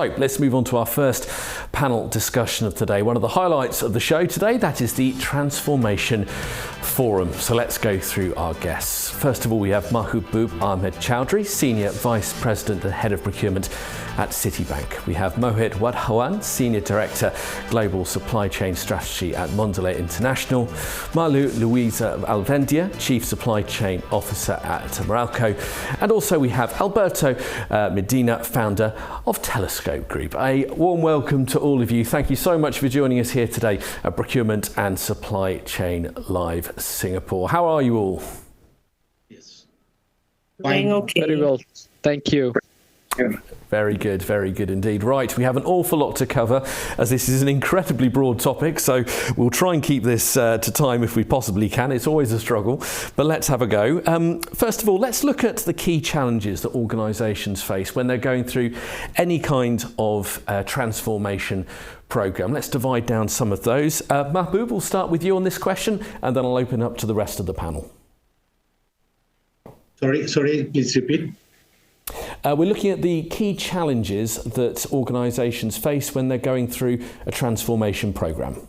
So let's move on to our first panel discussion of today. One of the highlights of the show today, that is the Transformation Forum. So let's go through our guests. First of all, we have Mahbub Ahmed Chowdhury, Senior Vice President and Head of Procurement at Citibank. We have Mohit Wadhawan, Senior Director, Global Supply Chain Strategy at Mondelez International. Malu Luisa Alvendia, Chief Supply Chain Officer at Meralco. And also we have Alberto Medina, founder of Telescope Group. A warm welcome to all of you. Thank you so much for joining us here today at Procurement and Supply Chain Live Singapore. How are you all? Yes. Fine. Okay. Very well. Thank you. Very good indeed. Right, we have an awful lot to cover as this is an incredibly broad topic, so we'll try and keep this to time if we possibly can. It's always a struggle, but let's have a go. First of all, let's look at the key challenges that organisations face when they're going through any kind of transformation programme. Let's divide down some of those. Mahbub, we'll start with you on this question and then I'll open up to the rest of the panel. Sorry, please repeat. We're looking at the key challenges that organisations face when they're going through a transformation programme.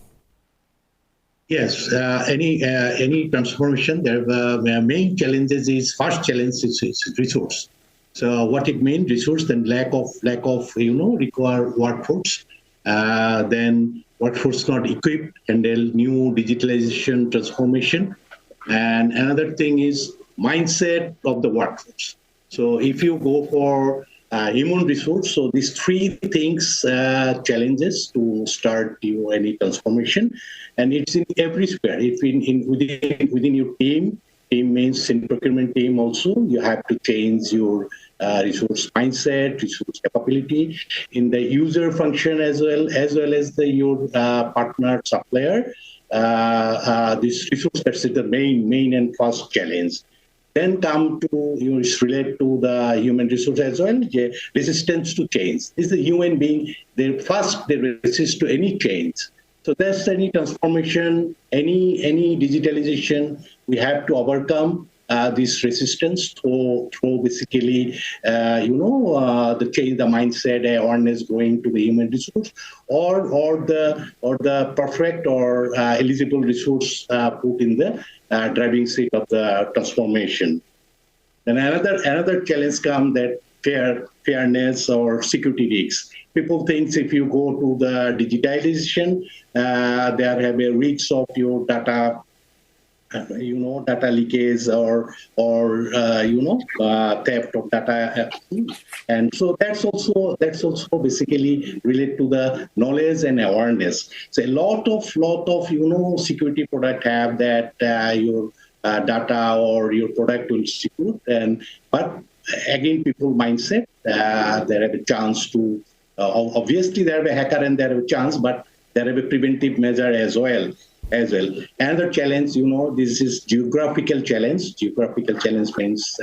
Yes, any transformation, there are main challenges. First challenge is resource. So what it means, resource, then lack of required workforce. Then workforce not equipped, and then new digitalization transformation. And another thing is mindset of the workforce. So if you go for human resource, so these three things, challenges to start any transformation, and it's in every sphere. If within your team means in procurement team also, you have to change your resource mindset, resource capability in the user function as well as your partner supplier. This resource, that's the main and first challenge. Then come to, it's related to the human resource as well, resistance to change. This is a human being, they resist to any change. So that's any transformation, any digitalization, we have to overcome this resistance through basically, the change, the mindset, awareness going to the human resource, or the perfect or eligible resource put in the driving seat of the transformation. Then another challenge comes that fairness or security risks. People think if you go to the digitalization, there have a risk of your data, data leakage or theft of data, and so that's also basically related to the knowledge and awareness. So a lot of security product have that your data or your product will secure, but again people mindset, they have a chance to obviously they have a hacker and they have a chance, but they have a preventive measure as well. Another challenge, this is geographical challenge. Geographical challenge means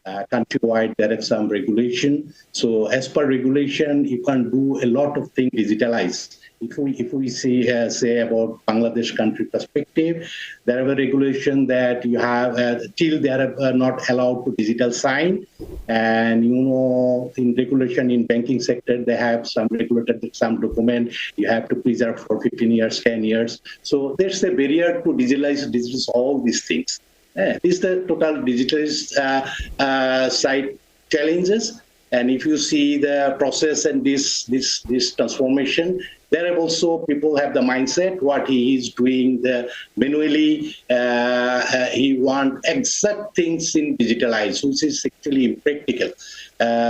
countrywide there is some regulation. So as per regulation, you can do a lot of things digitalized. If we say about Bangladesh country perspective, there is a regulation that you have till they are not allowed to digital sign, and in regulation in banking sector they have some regulated some document you have to preserve for 15 years, 10 years. So there's a barrier to digitalize all these things. This is the total digitalized side challenges. And if you see the process and this transformation, there are also people have the mindset what he is doing manually. He want exact things in digitalized, which is actually impractical.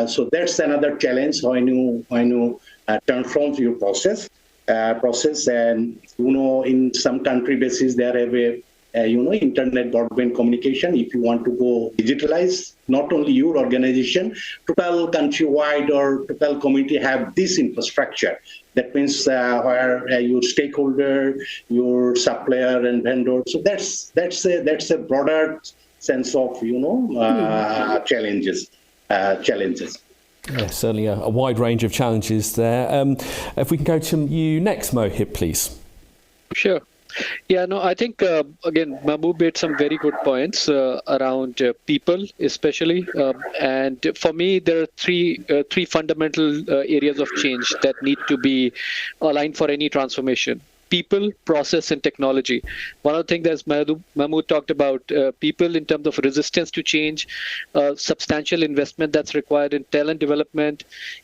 So that's another challenge when you transform your process. And in some country basis there have a internet broadband communication. If you want to go digitalize, not only your organization, total countrywide or total community have this infrastructure. That means where your stakeholder, your supplier and vendor. So that's a broader sense of challenges. Yeah, certainly a wide range of challenges there. If we can go to you next, Mohit, please. Sure. Yeah, no, I think, again, Mahmood made some very good points around people, especially. And for me, there are three fundamental areas of change that need to be aligned for any transformation. People, process, and technology. One of the things that Mahmood talked about, people in terms of resistance to change, substantial investment that's required in talent development.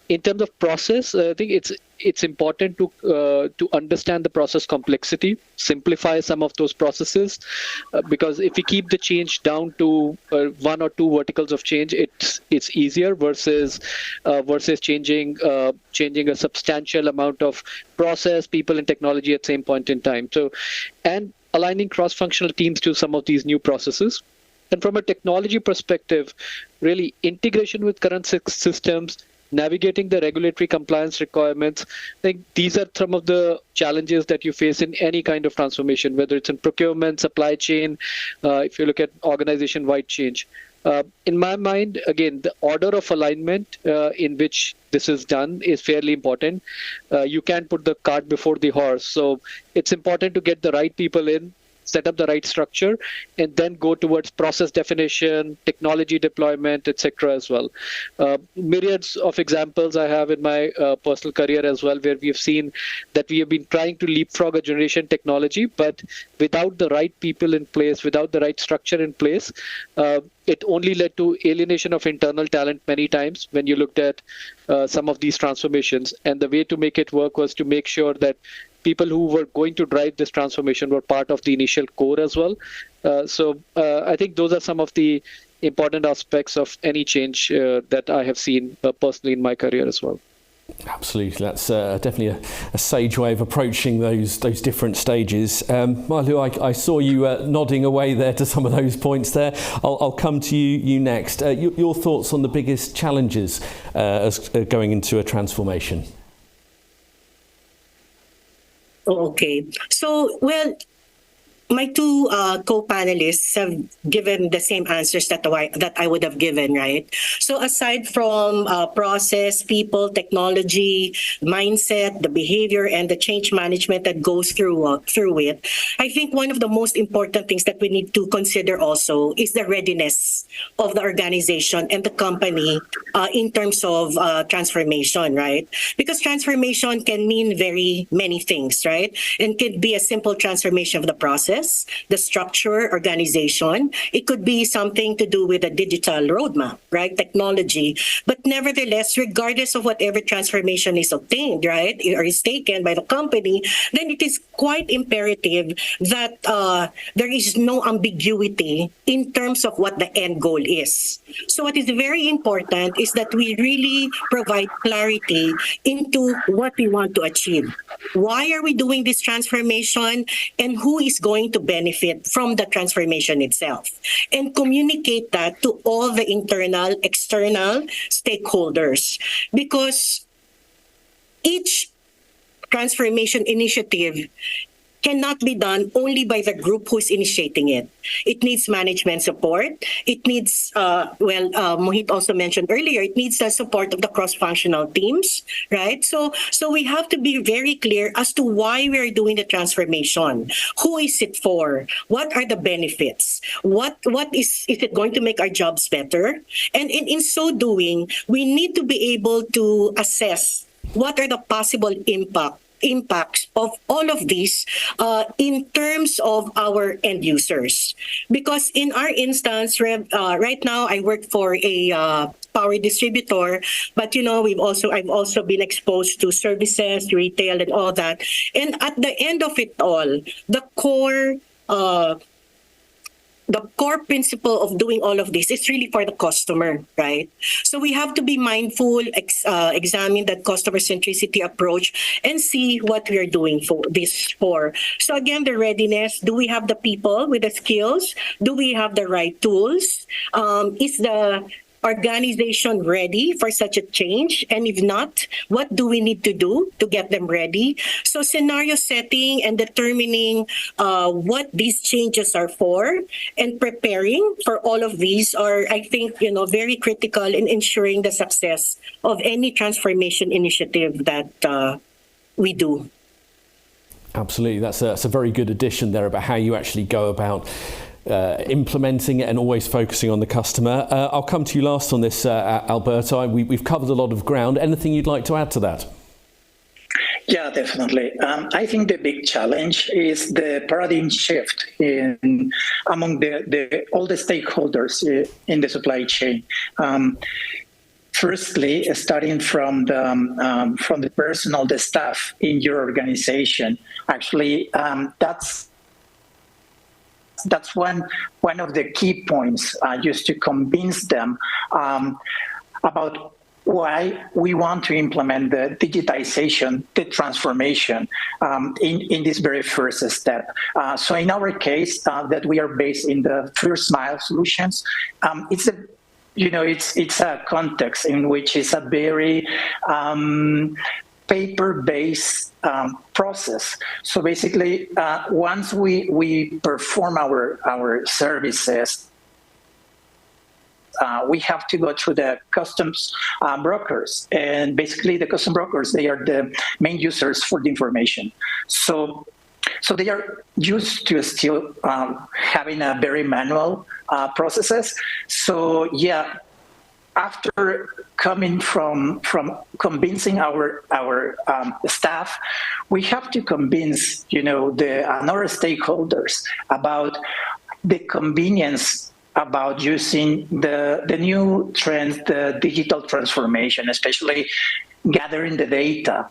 In terms of process, I think it's important to understand the process complexity, simplify some of those processes, because if we keep the change down to one or two verticals of change, it's easier versus changing a substantial amount of process, people, and technology at the same point in time. So, and aligning cross-functional teams to some of these new processes. And from a technology perspective, really integration with current systems, navigating the regulatory compliance requirements. I think these are some of the challenges that you face in any kind of transformation, whether it's in procurement, supply chain, if you look at organization-wide change. In my mind, again, the order of alignment in which this is done is fairly important. You can't put the cart before the horse. So it's important to get the right people in, set up the right structure, and then go towards process definition, technology deployment, etc. as well. Myriads of examples I have in my personal career as well, where we have seen that we have been trying to leapfrog a generation technology, but without the right people in place, without the right structure in place, it only led to alienation of internal talent many times when you looked at some of these transformations. And the way to make it work was to make sure that people who were going to drive this transformation were part of the initial core as well. So I think those are some of the important aspects of any change that I have seen personally in my career as well. Absolutely, that's definitely a sage way of approaching those different stages. Malu, I saw you nodding away there to some of those points there. I'll come to you next. Your thoughts on the biggest challenges as going into a transformation? Okay. So, well, my two co-panelists have given the same answers that I would have given, right? So aside from process, people, technology, mindset, the behavior, and the change management that goes through it, I think one of the most important things that we need to consider also is the readiness of the organization and the company in terms of transformation, right? Because transformation can mean very many things, right? And could be a simple transformation of the process, the structure, organization. It could be something to do with a digital roadmap, right? Technology. But nevertheless, regardless of whatever transformation is obtained, right, or is taken by the company, then it is quite imperative that there is no ambiguity in terms of what the end goal is. So what is very important is that we really provide clarity into what we want to achieve. Why are we doing this transformation, and who is going to benefit from the transformation itself, and communicate that to all the internal, external stakeholders, because each transformation initiative cannot be done only by the group who's initiating it. It needs management support. It needs, Mohit also mentioned earlier, it needs the support of the cross-functional teams, right? So we have to be very clear as to why we're doing the transformation. Who is it for? What are the benefits? What is it going to make our jobs better? And in so doing, we need to be able to assess what are the possible impacts of all of these in terms of our end users. Because in our instance, right now I work for a power distributor, but I've also been exposed to services, retail, and all that. And at the end of it all, the core principle of doing all of this is really for the customer, right? So we have to be mindful, examine that customer centricity approach, and see what we are doing for this for. So again, the readiness, do we have the people with the skills? Do we have the right tools? Is the organization ready for such a change? And if not, what do we need to do to get them ready? So scenario setting and determining what these changes are for and preparing for all of these are, I think, very critical in ensuring the success of any transformation initiative that we do. Absolutely, that's a very good addition there about how you actually go about implementing it and always focusing on the customer. I'll come to you last on this, Alberto. We've covered a lot of ground. Anything you'd like to add to that? Yeah, definitely. I think the big challenge is the paradigm shift among all the stakeholders in the supply chain. Firstly, starting from the personnel, the staff in your organization. Actually, that's one of the key points, just to convince them about why we want to implement the digitization, the transformation in this very first step. So in our case, that we are based in the first mile solutions, it's a context in which it's a very paper-based process. So basically, once we perform our services, we have to go through the customs brokers, and basically the custom brokers, they are the main users for the information. So they are used to still having a very manual processes. So yeah, after coming from convincing our staff, we have to convince another stakeholders about the convenience about using the new trends, the digital transformation, especially gathering the data,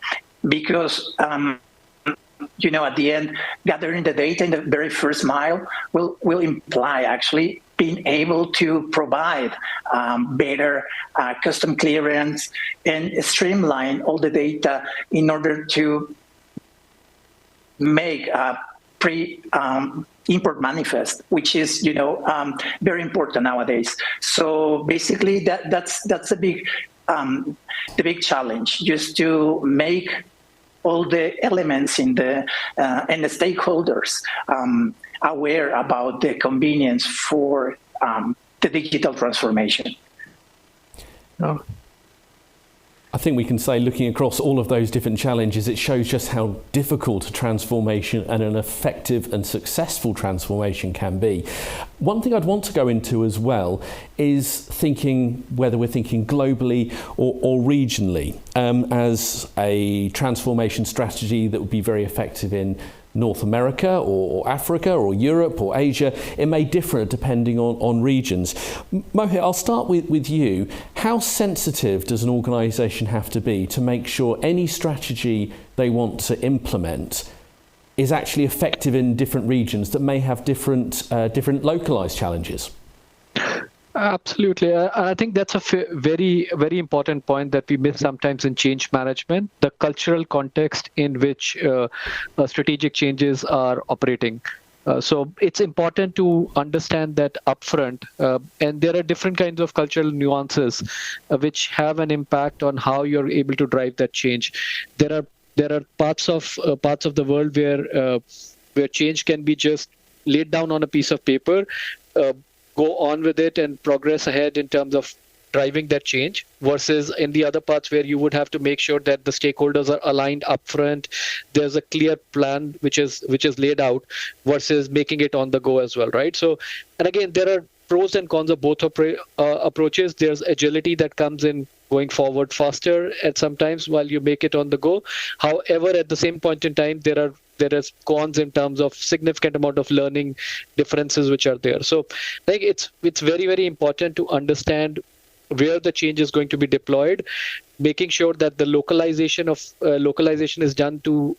because at the end, gathering the data in the very first mile will imply actually being able to provide better custom clearance and streamline all the data in order to make a import manifest, which is very important nowadays. So basically, that's the big challenge, just to make all the elements in the stakeholders aware about the convenience for the digital transformation. Oh. I think we can say, looking across all of those different challenges, it shows just how difficult a transformation and an effective and successful transformation can be. One thing I'd want to go into as well is thinking whether we're thinking globally or regionally, as a transformation strategy that would be very effective in North America or Africa or Europe or Asia. It may differ depending on regions. Mohit, I'll start with you. How sensitive does an organisation have to be to make sure any strategy they want to implement is actually effective in different regions that may have different localised challenges? Absolutely. I think that's a very, very important point that we miss sometimes in change management, the cultural context in which strategic changes are operating. So it's important to understand that upfront, and there are different kinds of cultural nuances which have an impact on how you're able to drive that change. There are parts of the world where change can be just laid down on a piece of paper, go on with it and progress ahead in terms of driving that change, versus in the other parts where you would have to make sure that the stakeholders are aligned upfront. There's a clear plan which is laid out, versus making it on the go as well, right? So, and again, there are pros and cons of both approaches. There's agility that comes in going forward faster at sometimes while you make it on the go. However, at the same point in time, there is cons in terms of significant amount of learning differences which are there. So like it's very, very important to understand where the change is going to be deployed, making sure that the localization is done to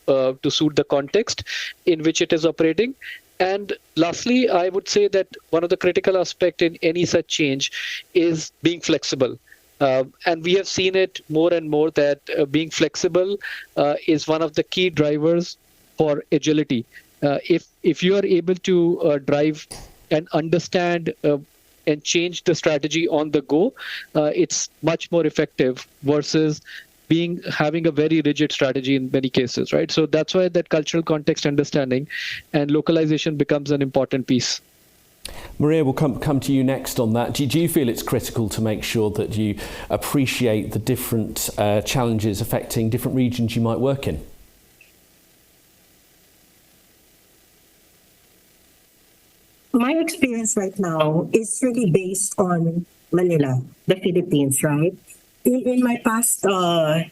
suit the context in which it is operating. And lastly, I would say that one of the critical aspects in any such change is being flexible. And we have seen it more and more that being flexible is one of the key drivers for agility. If you are able to drive and understand and change the strategy on the go, it's much more effective versus having a very rigid strategy in many cases, right? So that's why that cultural context understanding and localization becomes an important piece. Maria, we'll come to you next on that. Do you feel it's critical to make sure that you appreciate the different challenges affecting different regions you might work in? My experience right now is really based on Manila, the Philippines, right? In my past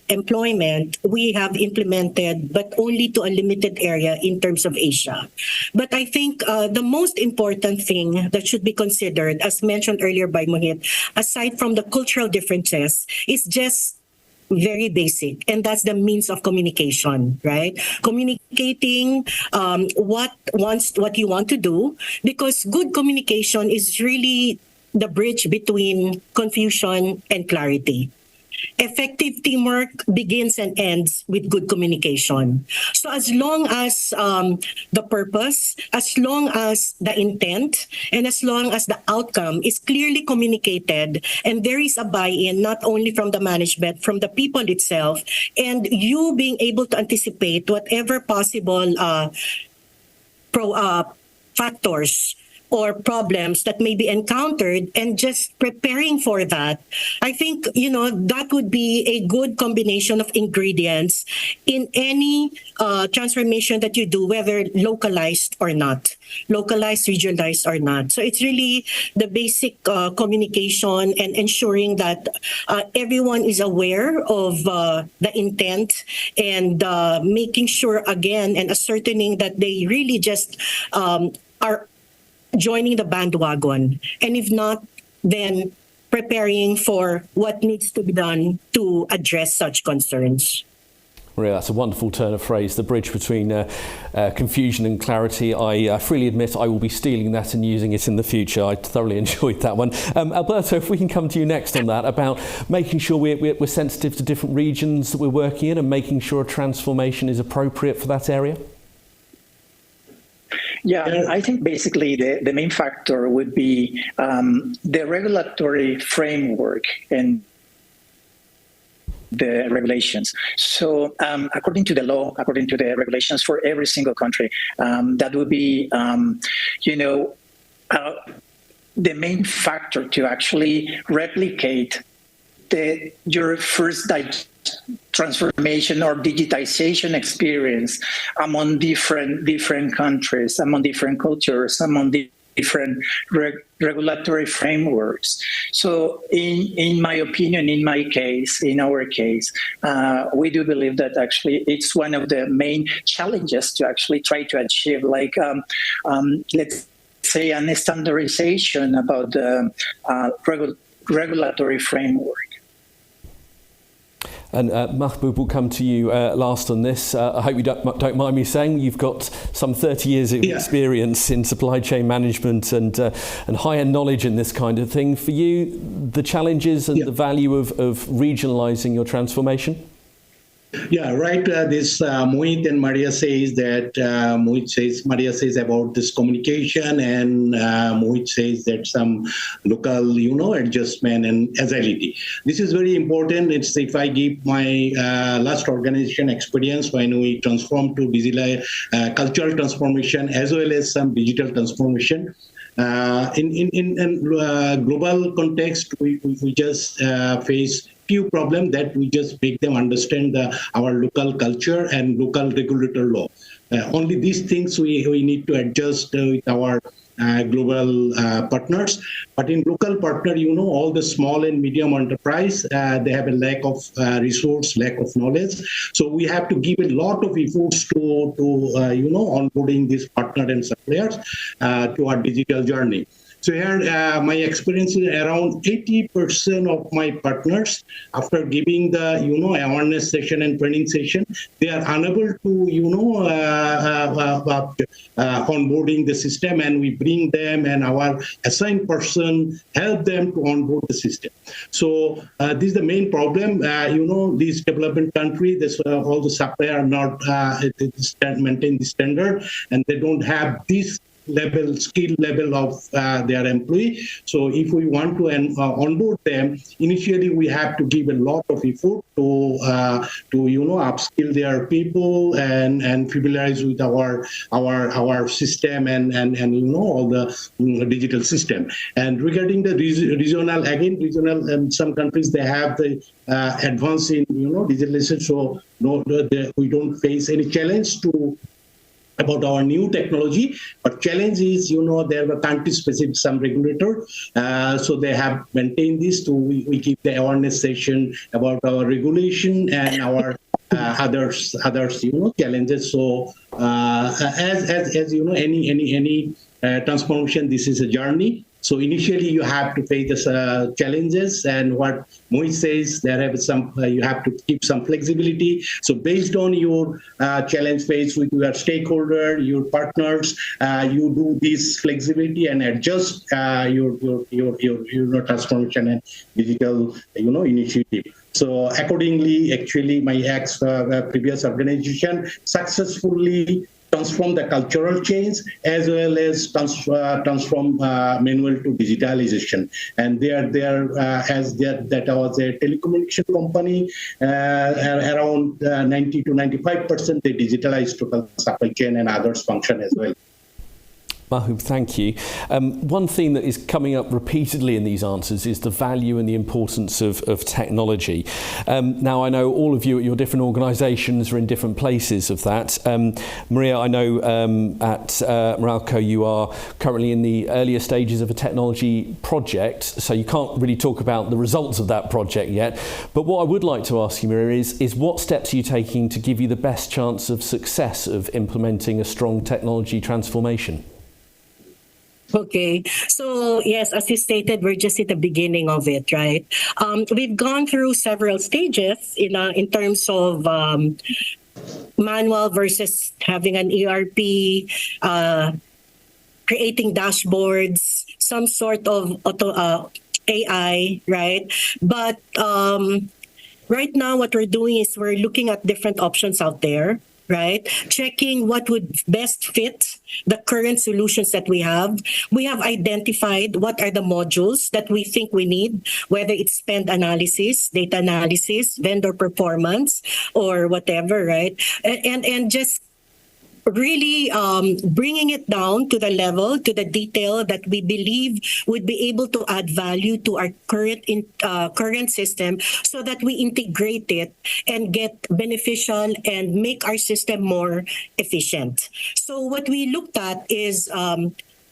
employment, we have implemented, but only to a limited area in terms of Asia. But I think the most important thing that should be considered, as mentioned earlier by Mohit, aside from the cultural differences, is just very basic, and that's the means of communication, right? Communicating what you want to do, because good communication is really the bridge between confusion and clarity. Effective teamwork begins and ends with good communication. So as long as the purpose, as long as the intent, and as long as the outcome is clearly communicated, and there is a buy-in not only from the management, from the people itself, and you being able to anticipate whatever possible factors or problems that may be encountered, and just preparing for that, I think, that would be a good combination of ingredients in any transformation that you do, whether localized or not, localized, regionalized or not. So it's really the basic communication and ensuring that everyone is aware of the intent, and making sure again and ascertaining that they really just are joining the bandwagon, and if not, then preparing for what needs to be done to address such concerns. Maria, that's a wonderful turn of phrase, the bridge between confusion and clarity. I freely admit I will be stealing that and using it in the future. I thoroughly enjoyed that one. Alberto, if we can come to you next on that, about making sure we're sensitive to different regions that we're working in, and making sure a transformation is appropriate for that area. Yeah, I think basically the main factor would be the regulatory framework and the regulations. So according to the law, according to the regulations for every single country, that would be, the main factor to actually replicate your first transformation or digitization experience among different countries, among different cultures, among different regulatory frameworks. So in my opinion, in our case, we do believe that actually it's one of the main challenges to actually try to achieve, like let's say an standardization about the regulatory framework. And Mahbub, will come to you last on this. I hope you don't mind me saying you've got some 30 years of experience in supply chain management and higher knowledge in this kind of thing. For you, the challenges and the value of regionalising your transformation? Yeah, right. This Mohit and Maria says that Maria says about this communication, and Mohit says that some local, adjustment and agility. This is very important. It's if I give my last organization experience when we transformed to digital cultural transformation as well as some digital transformation. In global context, we just face few problems that we just make them understand our local culture and local regulator law. Only these things we need to adjust with our global partners. But in local partner, all the small and medium enterprise, they have a lack of resource, lack of knowledge. So we have to give a lot of efforts to onboarding these partner and suppliers to our digital journey. So here, my experience is around 80% of my partners, after giving the, awareness session and training session, they are unable to, onboarding the system, and we bring them and our assigned person help them to onboard the system. So this is the main problem. These development countries, all the suppliers are not maintain the standard, and they don't have this skill level of their employee. So if we want to onboard them, initially we have to give a lot of effort to upskill their people and familiarize with our system and all the digital system. And regarding the regional, some countries they have the advance in digitalization, so we don't face any challenge to about our new technology. But challenge is, there were country-specific some regulator, so they have maintained this. We keep the awareness session about our regulation and our others challenges. So as you know, any transformation, this is a journey. So initially you have to face the challenges, and what Mohit says, you have to keep some flexibility. So based on your challenge phase with your stakeholder, your partners, you do this flexibility and adjust your transformation and digital initiative. So accordingly, actually, my previous organization successfully transform the cultural change as well as transform manual to digitalization. And that was a telecommunication company, around 90 to 95% they digitalized total supply chain and others function as well. Mahbub, thank you. One theme that is coming up repeatedly in these answers is the value and the importance of technology. Now, I know all of you at your different organisations are in different places of that. Maria, I know at Meralco you are currently in the earlier stages of a technology project, so you can't really talk about the results of that project yet. But what I would like to ask you, Maria, is what steps are you taking to give you the best chance of success of implementing a strong technology transformation? Okay, so yes, as you stated, we're just at the beginning of it, right? We've gone through several stages in terms of manual versus having an ERP, creating dashboards, some sort of AI, right? But right now, what we're doing is we're looking at different options out there, right? Checking what would best fit the current solutions that we have. We have identified what are the modules that we think we need, whether it's spend analysis, data analysis, vendor performance, or whatever, right? And just really bringing it down to the level, to the detail that we believe would be able to add value to our current system, so that we integrate it and get beneficial and make our system more efficient. So what we looked at is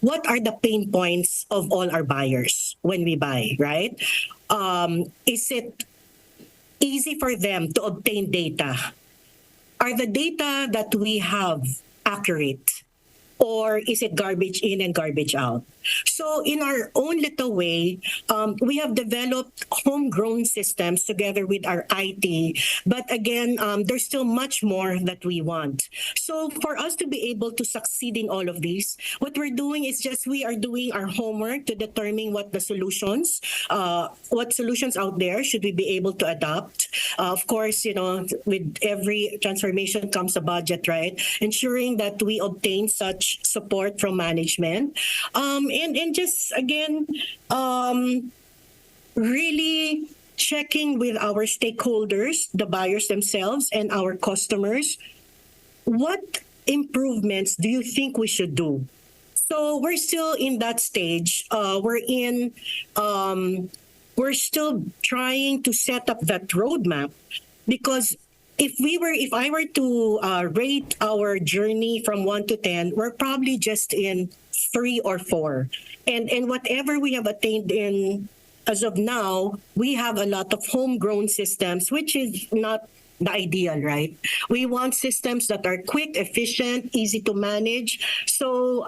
what are the pain points of all our buyers when we buy, right? Is it easy for them to obtain data? Are the data that we have accurate? Or is it garbage in and garbage out? So in our own little way, we have developed homegrown systems together with our IT. But again, there's still much more that we want. So for us to be able to succeed in all of these, what we're doing is just we are doing our homework to determine what solutions out there should we be able to adopt. Of course, with every transformation comes a budget, right? Ensuring that we obtain such support from management. And just again, really checking with our stakeholders, the buyers themselves and our customers, what improvements do you think we should do? So we're still in that stage. We're still trying to set up that roadmap, because if I were to rate our journey from 1 to 10, we're probably just in 3 or 4. And whatever we have attained in as of now, we have a lot of homegrown systems, which is not the ideal, right? We want systems that are quick, efficient, easy to manage. So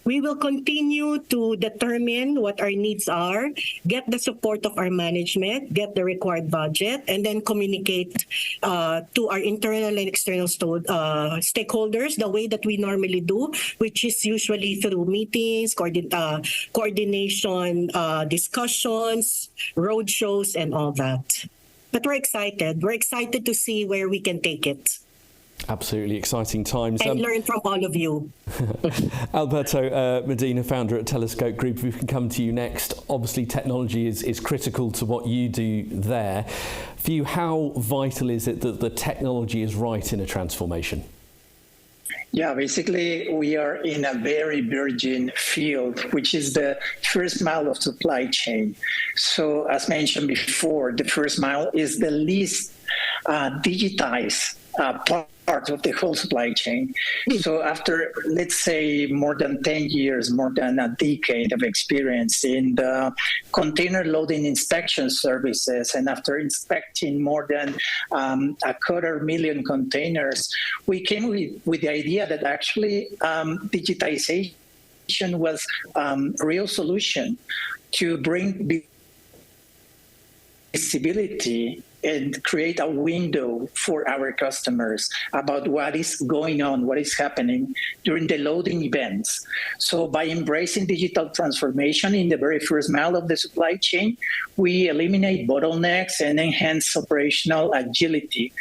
we will continue to determine what our needs are, get the support of our management, get the required budget, and then communicate to our internal and external stakeholders the way that we normally do, which is usually through meetings, coordination, discussions, roadshows, and all that. But we're excited. We're excited to see where we can take it. Absolutely exciting times. And learn from all of you. Alberto Medina, founder at Telescope Group, if we can come to you next. Obviously, technology is critical to what you do there. For you, how vital is it that the technology is right in a transformation? Yeah, basically, we are in a very virgin field, which is the first mile of supply chain. So as mentioned before, the first mile is the least digitized part part of the whole supply chain. So after, let's say, more than 10 years, more than a decade of experience in the container loading inspection services, and after inspecting more than 250,000 containers, we came with the idea that actually digitization was a real solution to bring visibility and create a window for our customers about what is going on, what is happening during the loading events. So by embracing digital transformation in the very first mile of the supply chain, we eliminate bottlenecks and enhance operational agility,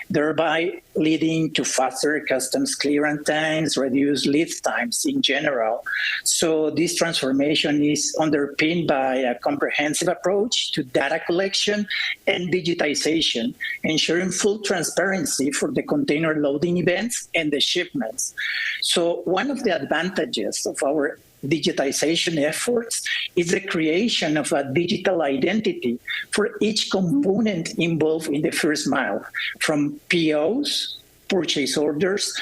thereby leading to faster customs clearance times, reduced lead times in general. So this transformation is underpinned by a comprehensive approach to data collection and digitization, ensuring full transparency for the container loading events and the shipments. So one of the advantages of our digitization efforts is the creation of a digital identity for each component involved in the first mile, from POs, purchase orders,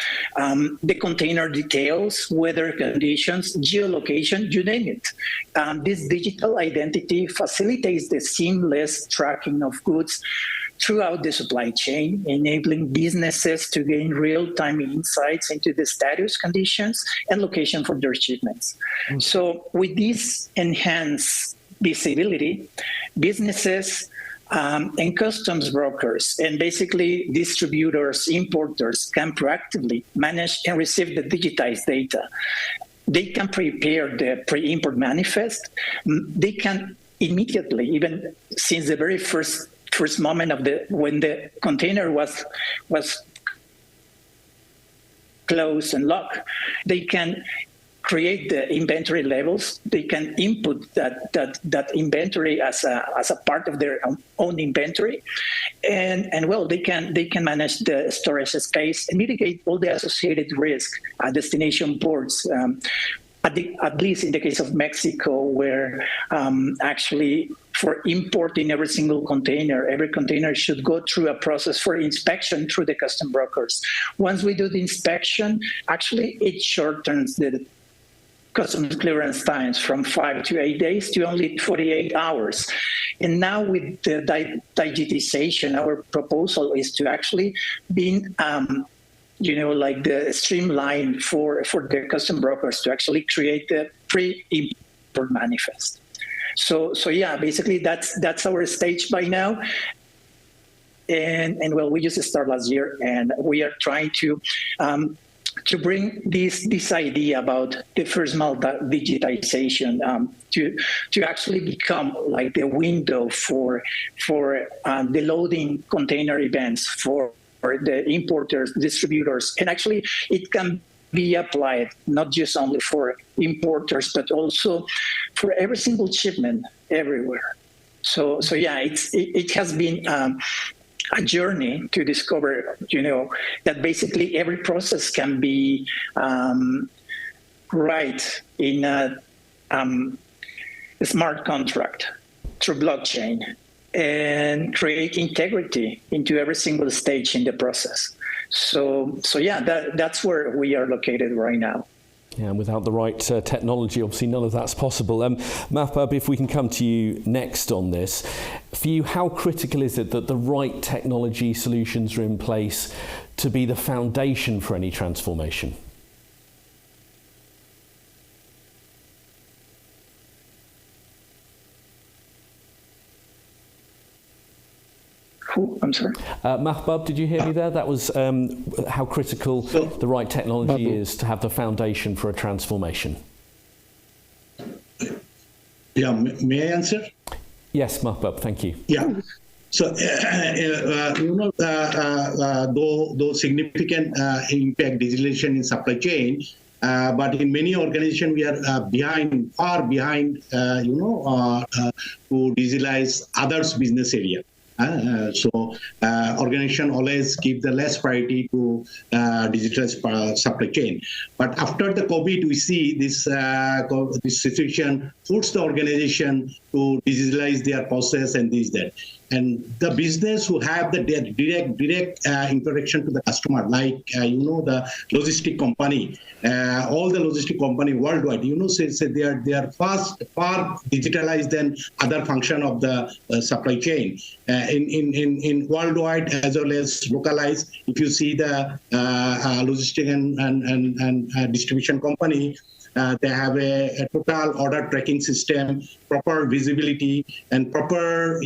the container details, weather conditions, geolocation, you name it. This digital identity facilitates the seamless tracking of goods throughout the supply chain, enabling businesses to gain real-time insights into the status, conditions, and location for their shipments. So with this enhanced visibility, businesses and customs brokers and basically distributors, importers can proactively manage and receive the digitized data. They can prepare the pre-import manifest. They can immediately, even since the very first moment of when the container was closed and locked, they can create the inventory levels. They can input that inventory as a part of their own inventory, and well, they can manage the storage space and mitigate all the associated risk at destination ports. At least in the case of Mexico, where actually for importing every single container, every container should go through a process for inspection through the custom brokers. Once we do the inspection, actually it shortens the customs clearance times from 5 to 8 days to only 48 hours. And now with the digitization, our proposal is to actually be like the streamline for the custom brokers to actually create the pre-import manifest. So yeah, basically that's our stage by now. And well, we just started last year, and we are trying to bring this idea about the first mile digitization to actually become like the window for the loading container events for the importers, distributors, and actually it can be applied not just only for importers but also for every single shipment everywhere. So yeah, it has been a journey to discover, that basically every process can be right in a smart contract through blockchain, and create integrity into every single stage in the process. So yeah, that's where we are located right now. Yeah, and without the right technology, obviously none of that's possible. Mahbub, if we can come to you next on this, for you, how critical is it that the right technology solutions are in place to be the foundation for any transformation? I'm sorry. Mahbub, did you hear me there? That was how critical the right technology is to have the foundation for a transformation. Yeah, may I answer? Yes, Mahbub, thank you. Yeah. So, though significant impact digitalization in supply chain, but in many organizations we are far behind, to digitalize others' business area. So organization always give the less priority to digitalized supply chain. But after the COVID, we see this situation puts the organization to digitalize their process and this, that. the business who have the direct interaction to the customer, like the logistic company, all the logistic company worldwide, say they are far digitalized than other function of the supply chain in worldwide as well as localized. If you see the logistic and distribution company, they have a total order tracking system, proper visibility, and proper,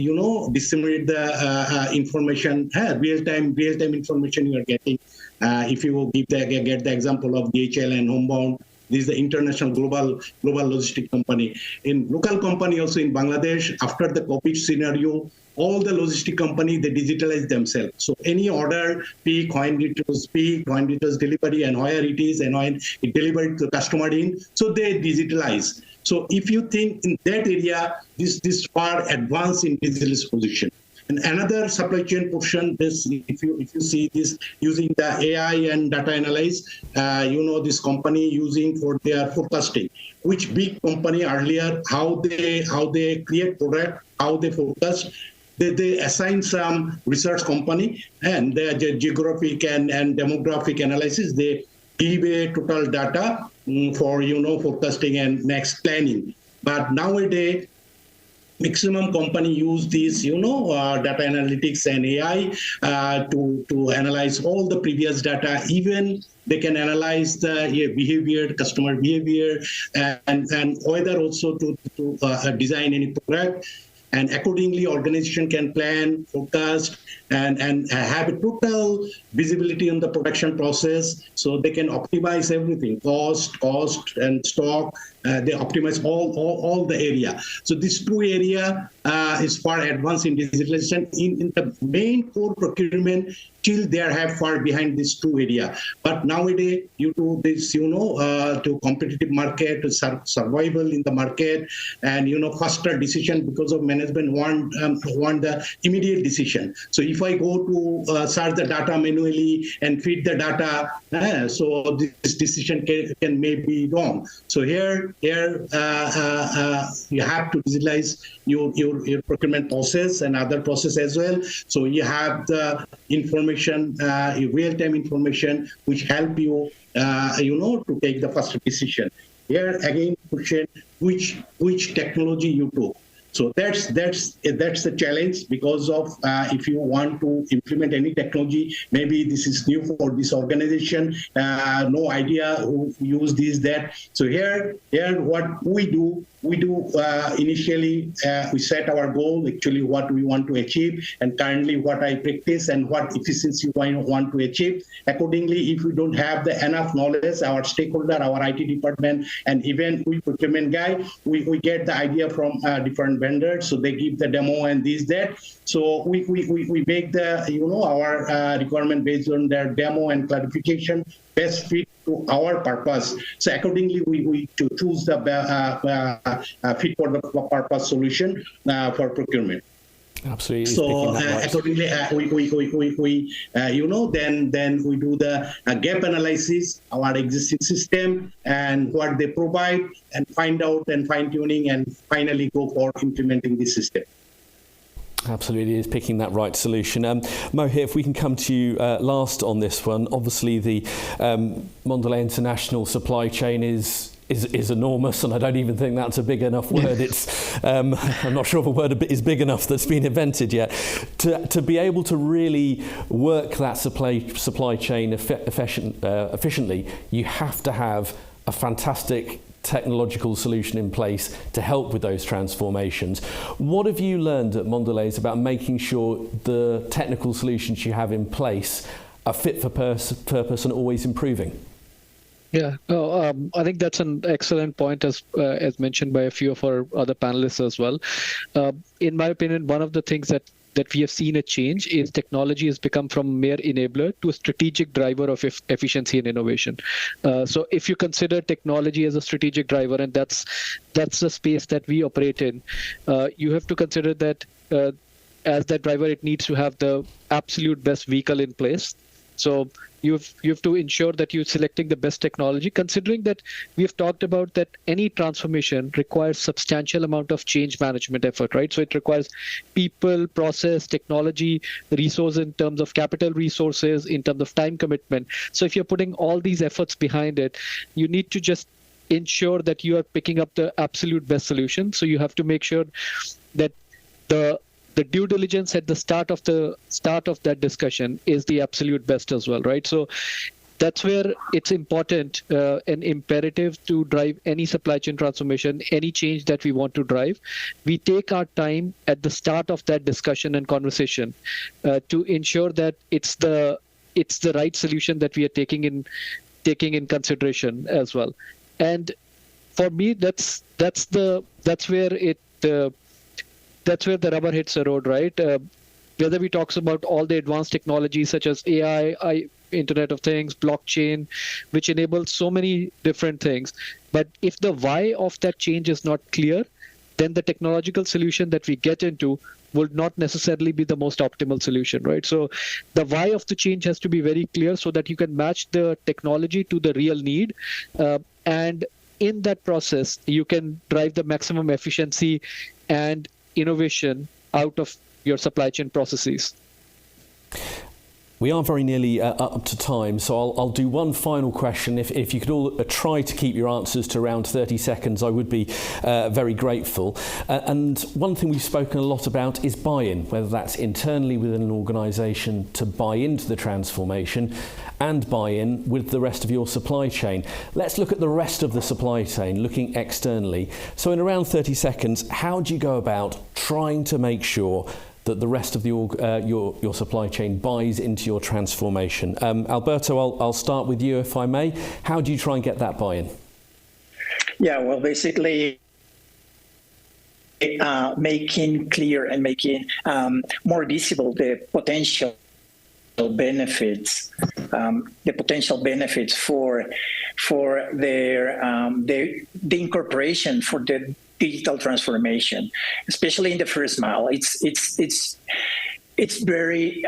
disseminate the information, real-time information you are getting. If you get the example of DHL and Homebound, this is the international global logistic company. In local company also in Bangladesh, after the COVID scenario, all the logistic company, they digitalize themselves. So any order, pick, when it was delivery, and where it is, and when it delivered to the customer in, so they digitalize. So if you think in that area, this far advanced in digital position. And another supply chain portion, this if you see this using the AI and data analysis, this company using for their forecasting, which big company earlier, how they create product, how they forecast. They assign some research company and their geographic and demographic analysis. They give a total data for forecasting and next planning. But nowadays, maximum company use these data analytics and AI to analyze all the previous data. Even they can analyze the behavior, customer behavior, and whether also to design any product. And accordingly, organization can plan, forecast, and have a total visibility on the production process, so they can optimize everything, cost and stock. They optimize all the area. So this two area is far advanced in digitalization. In the main core procurement, still they have far behind these two area. But nowadays, due to this, to competitive market, to survival in the market, and faster decision because of management want the immediate decision. So if I go to search the data manually and feed the data, so this decision can may be wrong. So here you have to digitalize your procurement process and other process as well. So you have the information, real-time information, which help you, to take the first decision. Here again, question which technology you took. So that's the challenge, because of if you want to implement any technology, maybe this is new for this organization, no idea who use this, that. So here what we do initially we set our goal, actually what we want to achieve, and currently what I practice and what efficiency I want to achieve. Accordingly, if we don't have the enough knowledge, our stakeholder, our IT department, and even we procurement guy, we get the idea from different vendors, so they give the demo and this, that. So we make the our requirement based on their demo and clarification, best fit to our purpose. So accordingly, we choose the fit for the purpose solution for procurement. Absolutely. So accordingly, we then we do the gap analysis, our existing system and what they provide, and find out and fine tuning, and finally go for implementing the system. Absolutely, is picking that right solution. Mohit, if we can come to you last on this one. Obviously, the Mondelez International supply chain is enormous, and I don't even think that's a big enough word. It's I'm not sure if a word is big enough that's been invented yet. To be able to really work that supply chain efficiently, you have to have a fantastic technological solution in place to help with those transformations. What have you learned at Mondelez about making sure the technical solutions you have in place are fit for purpose and always improving? Yeah, I think that's an excellent point, as mentioned by a few of our other panelists as well. In my opinion, one of the things that we have seen a change is technology has become from mere enabler to a strategic driver of efficiency and innovation. So if you consider technology as a strategic driver, and that's the space that we operate in, you have to consider that as that driver, it needs to have the absolute best vehicle in place. So you have to ensure that you're selecting the best technology, considering that we have talked about that any transformation requires substantial amount of change management effort, right? So it requires people, process, technology, resource in terms of capital resources, in terms of time commitment. So if you're putting all these efforts behind it, you need to just ensure that you are picking up the absolute best solution. So you have to make sure that the due diligence at the start of that discussion is the absolute best as well, right? So that's where it's important and imperative to drive any supply chain transformation, any change that we want to drive. We take our time at the start of that discussion and conversation to ensure that it's the right solution that we are taking in consideration as well. And for me, that's where the rubber hits the road, right? Whether we talk about all the advanced technologies such as AI, Internet of Things, blockchain, which enables so many different things. But if the why of that change is not clear, then the technological solution that we get into would not necessarily be the most optimal solution, right? So the why of the change has to be very clear so that you can match the technology to the real need. And in that process, you can drive the maximum efficiency and innovation out of your supply chain processes. We are very nearly up to time, so I'll do one final question. If you could all try to keep your answers to around 30 seconds, I would be very grateful. And one thing we've spoken a lot about is buy-in, whether that's internally within an organisation to buy into the transformation and buy-in with the rest of your supply chain. Let's look at the rest of the supply chain, looking externally. So in around 30 seconds, how do you go about trying to make sure that the rest of your supply chain buys into your transformation? Alberto, I'll start with you if I may. How do you try and get that buy-in? Yeah, well, basically making clear and making more visible the potential benefits for their the incorporation for the digital transformation, especially in the first mile. It's very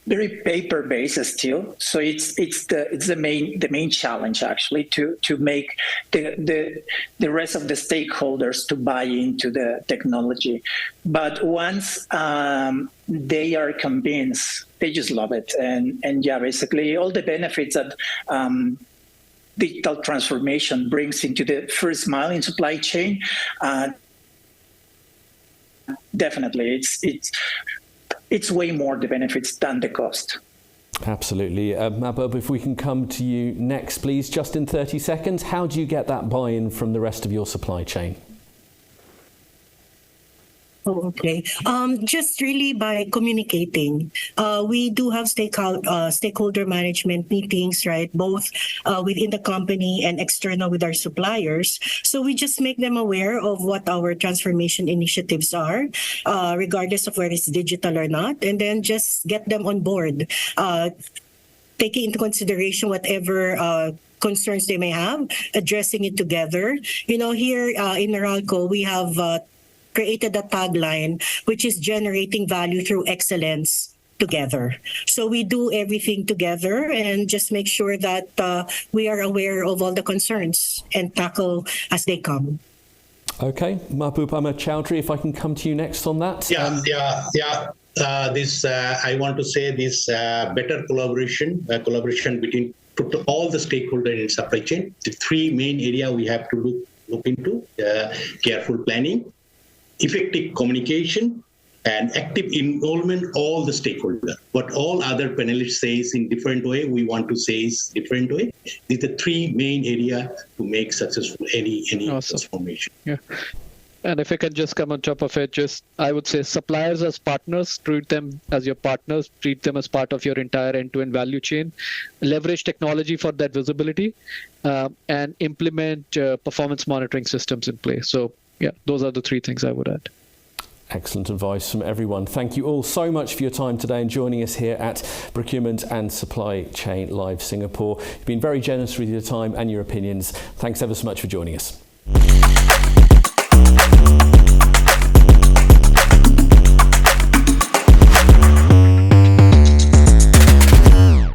very paper based still. So it's the main challenge actually to make the rest of the stakeholders to buy into the technology. But once they are convinced, they just love it. And yeah, basically all the benefits that digital transformation brings into the first mile in supply chain, definitely it's way more the benefits than the cost. Absolutely. Mahbub, if we can come to you next, please, just in 30 seconds. How do you get that buy-in from the rest of your supply chain? Oh, okay. Just really by communicating. We do have stakeholder management meetings, right? Both within the company and external with our suppliers. So we just make them aware of what our transformation initiatives are, regardless of whether it's digital or not, and then just get them on board, taking into consideration whatever concerns they may have, addressing it together. You know, here in Meralco, we have created a tagline, which is generating value through excellence together. So we do everything together and just make sure that we are aware of all the concerns and tackle as they come. Okay, Mahbub Ahmed Chowdhury, if I can come to you next on that. I want to say this better collaboration between all the stakeholders in supply chain. The three main areas we have to look into: careful planning, effective communication, and active involvement all the stakeholders. What all other panelists says in different way, we want to say is different way. These are the three main areas to make successful any awesome transformation. Yeah. And if I can just come on top of it, I would say suppliers as partners, treat them as your partners, treat them as part of your entire end-to-end value chain, leverage technology for that visibility, and implement performance monitoring systems in place. So yeah, those are the three things I would add. Excellent advice from everyone. Thank you all so much for your time today and joining us here at Procurement and Supply Chain Live Singapore. You've been very generous with your time and your opinions. Thanks ever so much for joining us.